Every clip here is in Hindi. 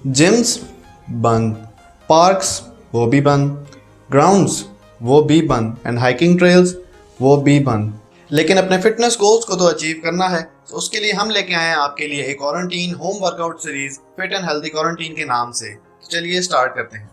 जिम्स बंद, पार्क्स वो भी बंद, ग्राउंड्स वो भी बंद एंड हाइकिंग ट्रेल्स वो भी बंद। लेकिन अपने फिटनेस गोल्स को तो अचीव करना है, तो उसके लिए हम लेके आए हैं आपके लिए एक quarantine home workout series fit and healthy quarantine के नाम से। चलिए स्टार्ट करते हैं।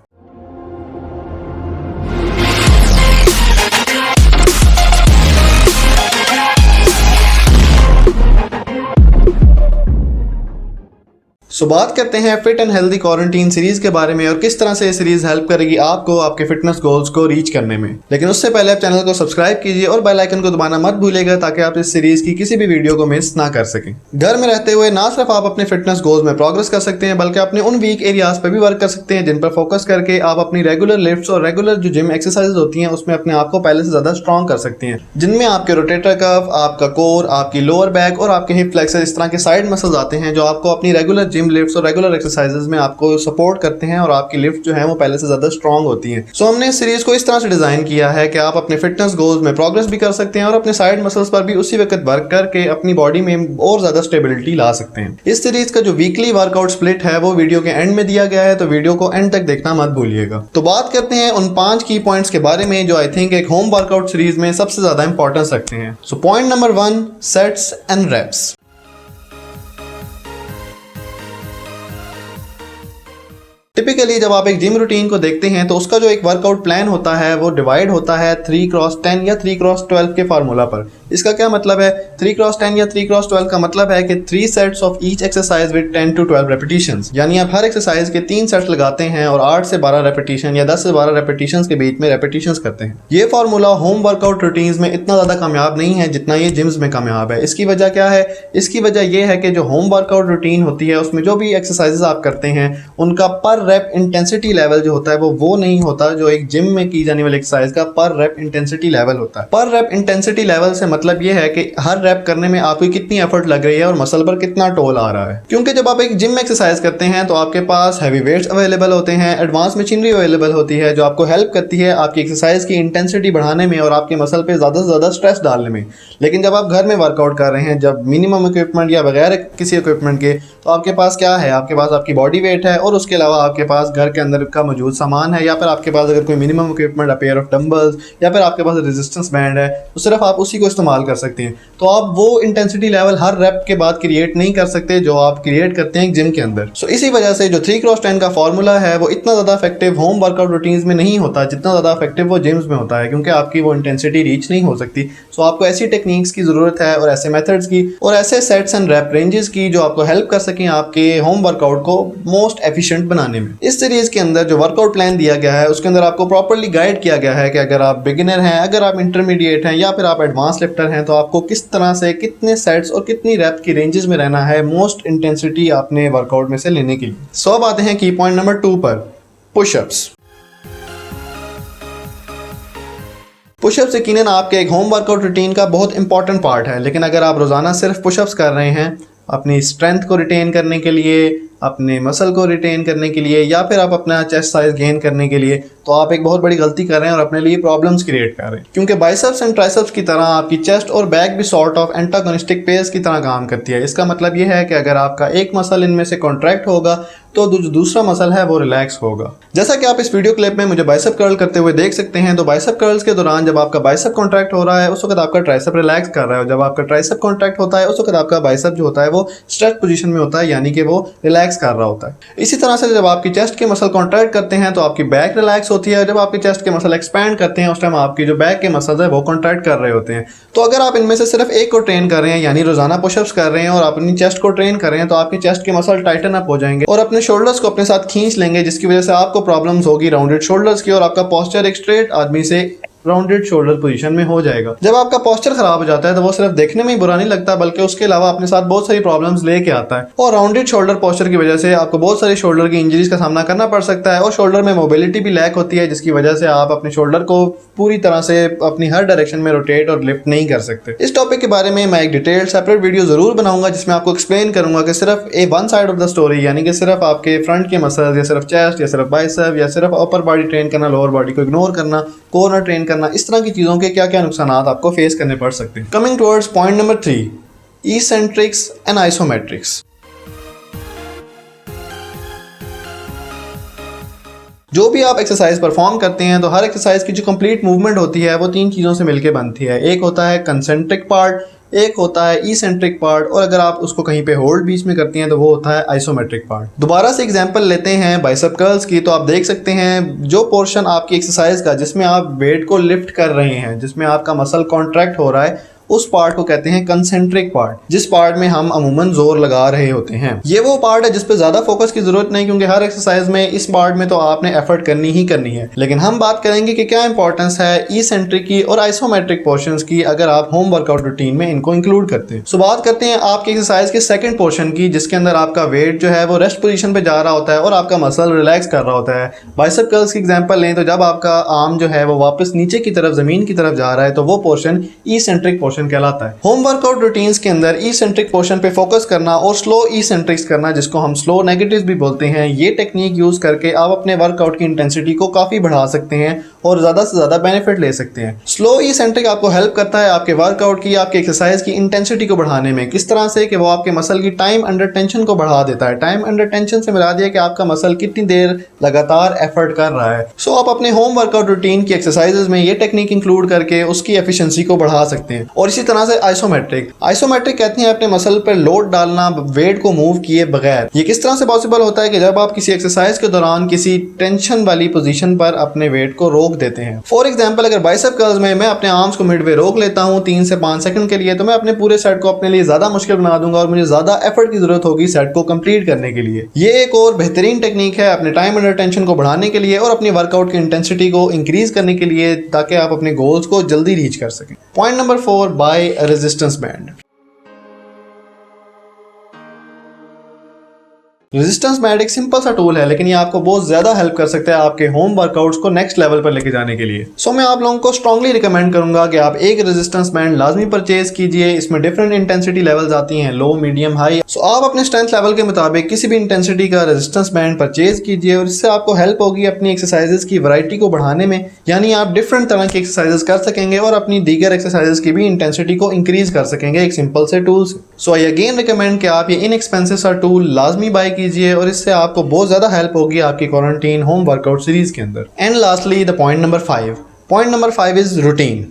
बात करते हैं fit and healthy quarantine series के बारे में और किस तरह से ये सीरीज हेल्प करेगी आपको आपके फिटनेस गोल्स को रीच करने में। लेकिन उससे पहले आप चैनल को सब्सक्राइब कीजिए और बेल आइकन को दबाना मत भूलिएगा ताकि आप इस सीरीज की किसी भी वीडियो को मिस ना कर सकें। घर में रहते हुए ना सिर्फ आप अपने फिटनेस गोल्स में प्रोग्रेस कर सकते हैं बल्कि अपने उन वीक एरियाज पर भी वर्क कर सकते हैं जिन पर फोकस करके आप अपनी रेगुलर लिफ्ट्स और रेगुलर जो जिम एक्सरसाइज होती हैं उसमें अपने आप को पहले से ज्यादा स्ट्रॉन्ग कर सकते हैं, जिनमें आपके रोटेटर कफ, आपका कोर, आपकी लोअर बैक और आपके हिप फ्लेक्सर इस तरह के साइड मसल्स आते हैं जो आपको अपनी रेगुलर जिम लिफ्ट्स और रेगुलर एक्सरसाइजेस में आपको सपोर्ट करते हैं और आपकी लिफ्ट जो है वो पहले से ज्यादा स्ट्रांग होती है। सो हमने इस सीरीज को इस तरह से डिजाइन किया है कि आप अपने फिटनेस गोल्स में प्रोग्रेस भी कर सकते हैं और अपने साइड मसल्स पर भी उसी वक्त वर्क करके अपनी बॉडी में और ज्यादा स्टेबिलिटी ला सकते हैं। इस सीरीज का जो वीकली वर्कआउट स्प्लिट है वो वीडियो के एंड में दिया गया है, तो वीडियो को एंड तक देखना मत भूलिएगा। तो बात करते हैं उन 5 की पॉइंट्स के बारे में जो आई थिंक एक होम वर्कआउट सीरीज में सबसे ज्यादा इंपॉर्टेंस रखते हैं। So point number 1, sets and reps. Typically जब आप एक जिम रूटीन को देखते हैं तो उसका जो एक वर्कआउट प्लान होता है वो डिवाइड होता है 3x10 या 3x12 के फार्मूला पर। इसका क्या मतलब है? 3x10 या 3x12 का मतलब है कि 3 sets of each exercise with 10 to 12 repetitions, यानी आप हर एक्सरसाइज के 3 सेट्स लगाते हैं और 8 से 12 रेपिटेशन या 10 से 12 रेपिटेशंस के बीच में रेपिटेशंस करते हैं। ये फार्मूला होम वर्कआउट रूटीन्स में इतना ज्यादा कामयाब नहीं है जितना ये जिम्स में कामयाब है। इसकी वजह क्या है? इसकी वजह यह है कि जो होम वर्कआउट रूटीन होती है उसमें जो भी एक्सरसाइजेस आप करते हैं उनका पर रेप इंटेंसिटी लेवल जो होता है वो नहीं होता जो एक जिम में की जाने वाली एक्सरसाइज का पर रेप इंटेंसिटी लेवल होता है। पर रेप इंटेंसिटी लेवल से मतलब ये है कि हर रेप करने में आपकी कितनी एफर्ट लग रही है और मसल पर कितना टोल आ रहा है। क्योंकि जब आप एक जिम में एक्सरसाइज करते हैं तो आपके पास हैवी वेट्स अवेलेबल होते हैं, एडवांस मशीनरी अवेलेबल होती है जो आपको हेल्प करती है आपकी एक्सरसाइज की इंटेंसिटी बढ़ाने में और आपके मसल पे ज्यादा से ज्यादा स्ट्रेस डालने में। लेकिन जब आप घर में वर्कआउट कर रहे हैं, जब मिनिमम इक्विपमेंट या बगैर किसी इक्विपमेंट के, तो आपके पास क्या है? आपके पास आपकी बॉडी वेट है और उसके अलावा आपके पास घर के अंदर का मौजूद सामान है, या फिर आपके पास अगर कोई minimum equipment, pair of dumbbells, या फिर आपके पास रेजिस्टेंस बैंड है, तो सिर्फ आप उसी को इस्तेमाल कर सकते हैं। तो आप वो इंटेंसिटी लेवल हर रेप के बाद क्रिएट नहीं कर सकते जो आप क्रिएट करते हैं जिम के अंदर। सो इसी वजह से जो 3x10 का फॉर्मूला है वो इतना ज्यादा इफेक्टिव होम वर्कआउट रूटीन्स में नहीं होता जितना ज्यादा इफेक्टिव वो जिम्स में होता है, क्योंकि आपकी वो इंटेंसिटी रीच नहीं हो सकती। सो आपको ऐसी टेक्निक्स की जरूरत है और ऐसे मेथड्स की और ऐसे सेट्स एंड रेप रेंजेस की जो आपको हेल्प कर सकें आपके होम वर्कआउट को मोस्ट एफिशिएंट बनाने में। इस सीरीज के अंदर जो वर्कआउट प्लान दिया गया है उसके अंदर आपको प्रॉपर्ली गाइड किया गया है कि अगर आप बिगिनर हैं, अगर आप इंटरमीडिएट हैं या फिर आप एडवांस लिफ्टर हैं तो आपको किस तरह से कितने सेट्स और कितनी रेप की रेंजेस में रहना है मोस्ट इंटेंसिटी अपने वर्कआउट में से लेने के लिए। सो अब आते हैं की पॉइंट नंबर 2 पर, पुशअप्स। पुशअप्स यकीनन आपके एक होम वर्कआउट रूटीन का बहुत इंपॉर्टेंट पार्ट है, लेकिन अगर आप रोजाना सिर्फ पुशअप्स कर रहे हैं अपनी स्ट्रेंथ को रिटेन करने के लिए, अपने मसल को रिटेन करने के लिए, या फिर आप अपना चेस्ट साइज गेन करने के लिए, तो आप एक बहुत बड़ी गलती कर रहे हैं और अपने लिए प्रॉब्लम्स क्रिएट कर रहे हैं। क्योंकि बाइसेप्स एंड ट्राइसेप्स की तरह आपकी चेस्ट और बैक भी सॉर्ट ऑफ एंटागोनिस्टिक पेयर्स की तरह काम करती है। इसका मतलब यह है कि अगर आपका एक मसल इनमें से कॉन्ट्रैक्ट होगा तो जो दूसरा मसल है वो रिलैक्स होगा। जैसा कि आप इस वीडियो क्लिप में मुझे बाइसेप कर्ल करते हुए देख सकते हैं, तो बाइसेप कर्ल्स के दौरान जब आपका बाइसेप कॉन्ट्रैक्ट हो रहा है उस वक्त आपका ट्राइसेप रिलैक्स कर रहा है, और जब आपका ट्राइसेप कॉन्ट्रैक्ट होता है उस वक्त आपका बाइसेप जो होता है वो स्ट्रेच पोजीशन में होता है, यानी कि वो रिलैक्स कर रहा होता है। इसी तरह से जब आपकी चेस्ट के मसल कॉन्ट्रैक्ट करते हैं तो आपकी बैक रिलैक्स होती है, और जब आपकी चेस्ट के मसल एक्सपैंड करते हैं उस टाइम आपकी जो बैक के मसल्स है वो कॉन्ट्रैक्ट कर रहे होते हैं। तो अगर आप इनमें से सिर्फ एक को ट्रेन कर रहे हैं, यानी रोजाना पुशअप्स कर रहे हैं और अपनी चेस्ट को ट्रेन कर रहे हैं, तो आपकी चेस्ट के मसल टाइटन अप हो जाएंगे और अपने शोल्डर्स को अपने साथ खींच लेंगे, जिसकी वजह से आपको प्रॉब्लम्स होगी राउंडेड शोल्डर्स की और आपका पोस्चर एक स्ट्रेट आदमी से राउंडेड शोल्डर पोजीशन में हो जाएगा। जब आपका पोस्चर खराब हो जाता है तो वो सिर्फ देखने में ही बुरा नहीं लगता बल्कि उसके अलावा अपने साथ बहुत सारी प्रॉब्लम्स लेके आता है, और राउंडेड शोल्डर पोस्चर की वजह से आपको बहुत सारी शोल्डर की इंजरीज का सामना करना पड़ सकता है और शोल्डर में मोबिलिटी भी लैक होती है, जिसकी वजह से आप अपने शोल्डर को पूरी तरह से अपनी हर डायरेक्शन में रोटेट और लिफ्ट नहीं कर सकते। इस टॉपिक के बारे में मैं एक डिटेल्ड सेपरेट वीडियो जरूर बनाऊंगा जिसमें आपको एक्सप्लेन करूंगा कि सिर्फ one side of the story, यानी कि सिर्फ आपके फ्रंट के मसल्स या सिर्फ चेस्ट या सिर्फ बाइसेप या सिर्फ अपर बॉडी ट्रेन करना, लोअर बॉडी को इग्नोर करना, कोर ट्रेन करना, इस तरह की चीजों के क्या क्या नुकसान आपको फेस करने पड़ सकते हैं। Coming towards point number 3, eccentrics and isometrics. जो भी आप एक्सरसाइज परफॉर्म करते हैं तो हर एक्सरसाइज की जो कंप्लीट मूवमेंट होती है वो 3 चीज़ों से मिलकर बनती है। एक होता है कंसेंट्रिक पार्ट, एक होता है इसेंट्रिक पार्ट, और अगर आप उसको कहीं पे होल्ड बीच में करती हैं तो वो होता है आइसोमेट्रिक पार्ट। दोबारा से एग्जांपल लेते हैं बाइसेप कर्ल्स की, तो आप देख सकते हैं जो पोर्शन आपकी एक्सरसाइज का जिसमें आप वेट को लिफ्ट कर रहे हैं, जिसमें आपका मसल कॉन्ट्रैक्ट हो रहा है, उस पार्ट को कहते हैं कंसेंट्रिक पार्ट, जिस पार्ट में हम अमूमन जोर लगा रहे होते हैं। ये वो पार्ट है जिस पे ज्यादा फोकस की जरूरत नहीं, क्योंकि हर एक्सरसाइज में इस पार्ट में तो आपने एफर्ट करनी ही करनी है। लेकिन हम बात करेंगे कि क्या इंपॉर्टेंस है इसेंट्रिक की और आइसोमेट्रिक पोर्शंस की अगर आप होम वर्कआउट रूटीन में इनको इंक्लूड करते हैं। सो बात करते हैं आपकी एक्सरसाइज के सेकंड पोर्शन की, जिसके अंदर आपका वेट जो है वो रेस्ट पोजीशन पे जा रहा होता है और आपका मसल रिलैक्स कर रहा होता है। बाइसेप कर्ल्स की एग्जांपल लें तो जब आपका आर्म जो है वो वापस नीचे की तरफ, जमीन की तरफ जा रहा है, तो वो पोर्शन इसेंट्रिक पोर्शन कहलाता है। होम वर्कआउट रूटीन्स के अंदर इसेंट्रिक पोर्शन पे फोकस करना और स्लो इसेंट्रिक्स करना, जिसको हम स्लो नेगेटिव्स भी बोलते हैं, ये टेक्निक यूज करके आप अपने वर्कआउट की इंटेंसिटी को काफी बढ़ा सकते हैं और ज्यादा से ज्यादा बेनिफिट ले सकते हैं। स्लो इसेंट्रिक आपको हेल्प करता है आपके वर्कआउट की, आपके एक्सरसाइज की इंटेंसिटी को बढ़ाने में। किस तरह से कि वो आपके मसल की टाइम अंडर टेंशन को बढ़ा देता है। टाइम अंडर टेंशन से मिला दिया कि आपका मसल कितनी देर लगातार एफर्ट कर रहा है। सो आप अपने होम वर्कआउट रूटीन की एक्सरसाइजेज में ये टेक्निक इंक्लूड करके उसकी एफिशिएंसी को बढ़ा सकते हैं। और इसी तरह से आइसोमेट्रिक कहते हैं अपने मसल पर लोड डालना वेट को मूव किए बगैर। ये किस तरह से पॉसिबल होता है कि जब आप किसी एक्सरसाइज के दौरान किसी टेंशन वाली पोजीशन पर अपने वेट को रोक देते हैं। फॉर एग्जांपल अगर बाइसेप कर्ल्स में मैं अपने आर्म्स को मिडवे रोक लेता हूं 3 से 5 सेकंड के लिए, तो मैं अपने पूरे सेट को अपने लिए ज्यादा मुश्किल बना दूंगा और मुझे ज्यादा एफर्ट की जरूरत होगी सेट को कंप्लीट करने के लिए। ये एक और बेहतरीन टेक्निक है अपने टाइम अंडर टेंशन को बढ़ाने के लिए और अपनी वर्कआउट की इंटेंसिटी को इंक्रीज करने के लिए, ताकि आप अपने गोल्स को जल्दी रीच कर सकें। Point number 4, by resistance band. Resistance band एक सिंपल सा टूल है, लेकिन ये आपको बहुत ज्यादा हेल्प कर सकता है आपके होम वर्कआउट्स को नेक्स्ट लेवल पर लेके जाने के लिए। सो मैं आप लोगों को स्ट्रांगली रिकमेंड करूंगा कि आप एक रेजिस्टेंस बैंड लाजमी परचेज कीजिए। इसमें डिफरेंट इंटेंसिटी लेवल्स आती हैं, लो, मीडियम, हाई। सो आप अपने स्ट्रेंथ लेवल के मुताबिक किसी भी इंटेंसिटी का रेजिस्टेंस बैंड परचेज कीजिए और इससे आपको हेल्प होगी अपनी एक्सरसाइजेस की वैरायटी को बढ़ाने में, यानी आप डिफरेंट तरह की एक्सरसाइजेस कर सकेंगे और अपनी दीगर एक्सरसाइजेस की भी इंटेंसिटी को इंक्रीज कर सकेंगे एक सिंपल से टूल से। सो आई अगेन रिकमेंड कि आप ये इनएक्सपेंसिव सा टूल लाजमी बाय कीजिए और इससे आपको बहुत ज्यादा हेल्प होगी आपकी क्वारंटीन होम वर्कआउट सीरीज के अंदर। And lastly the point number 5। Point number 5 is routine.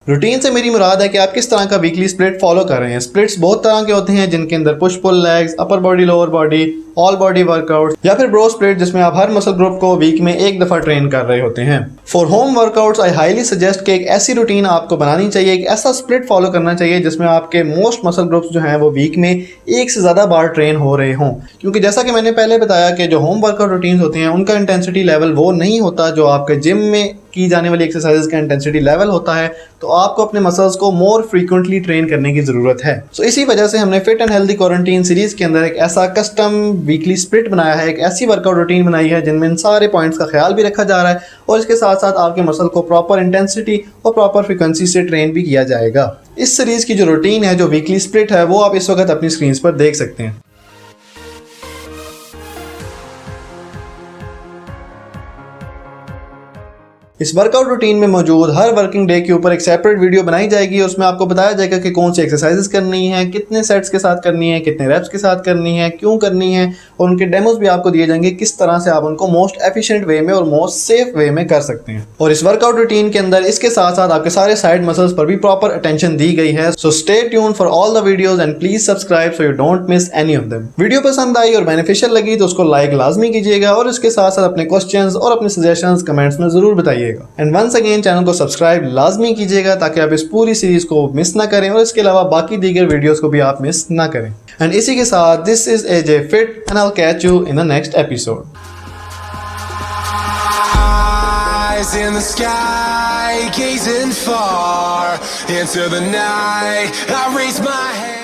Routine से मेरी मुराद है कि आप किस तरह का वीकली स्प्लिट फॉलो कर रहे हैं। स्प्लिट्स बहुत तरह के होते हैं, जिनके अंदर push pull legs, upper body, lower body, all body workout, या फिर ब्रो स्प्लिट जिसमें आप हर मसल ग्रुप को वीक में एक दफा ट्रेन कर रहे होते हैं। For home workouts I highly suggest कि एक ऐसी रूटीन आपको बनानी चाहिए, एक ऐसा स्प्लिट फॉलो करना चाहिए जिसमें आपके मोस्ट मसल ग्रुप्स जो हैं वो वीक में एक से ज्यादा बार ट्रेन हो रहे हों। क्योंकि जैसा कि मैंने पहले बताया कि जो होम वर्कआउट रूटीन होते हैं उनका इंटेंसिटी लेवल वो नहीं होता जो आपके जिम में की जाने वाली एक्सरसाइज का इंटेंसिटी लेवल होता है, तो आपको अपने मसल्स को मोर फ्रीक्वेंटली ट्रेन करने की जरूरत है। सो इसी वजह से हमने fit and healthy quarantine series के अंदर एक ऐसा कस्टम वीकली स्प्लिट बनाया है, एक ऐसी वर्कआउट रूटीन बनाई है जिनमें इन सारे पॉइंट्स का ख्याल भी रखा जा रहा है और इसके साथ साथ आपके मसल को प्रॉपर इंटेंसिटी और प्रॉपर फ्रीक्वेंसी से ट्रेन भी किया जाएगा। इस सीरीज की जो रूटीन है, जो वीकली स्प्लिट है, वो आप इस वक्त अपनी स्क्रीन पर देख सकते हैं। इस वर्कआउट रूटीन में मौजूद हर वर्किंग डे के ऊपर एक सेपरेट वीडियो बनाई जाएगी। उसमें आपको बताया जाएगा कि कौन सी एक्सरसाइजेस करनी है, कितने सेट्स के साथ करनी है, कितने रेप्स के साथ करनी है, क्यों करनी है, और उनके डेमोज भी आपको दिए जाएंगे किस तरह से आप उनको मोस्ट एफिशिएंट वे में और मोस्ट सेफ वे में कर सकते हैं। और इस वर्कआउट रूटीन के अंदर इसके साथ साथ आपके सारे साइड मसल्स पर भी प्रॉपर अटेंशन दी गई है। So stay tuned for all the videos and please subscribe so you don't miss any of them. Video पसंद आई और बेनिफिशियल लगी तो उसको लाइक लाजमी कीजिएगा और इसके साथ साथ अपने क्वेश्चंस और अपने सजेशंस कमेंट्स में जरूर बताइएगा। एंड वंस अगेन चैनल को सब्सक्राइब लाजमी कीजिएगा ताकि आप इस पूरी सीरीज को मिस ना करें और इसके अलावा बाकी दीगर वीडियोस को भी आप मिस ना करें। एंड इसी के साथ this is AJ Fit and I'll catch you in the next episode. Eyes in the sky, gazing far into the night. I raise my hand.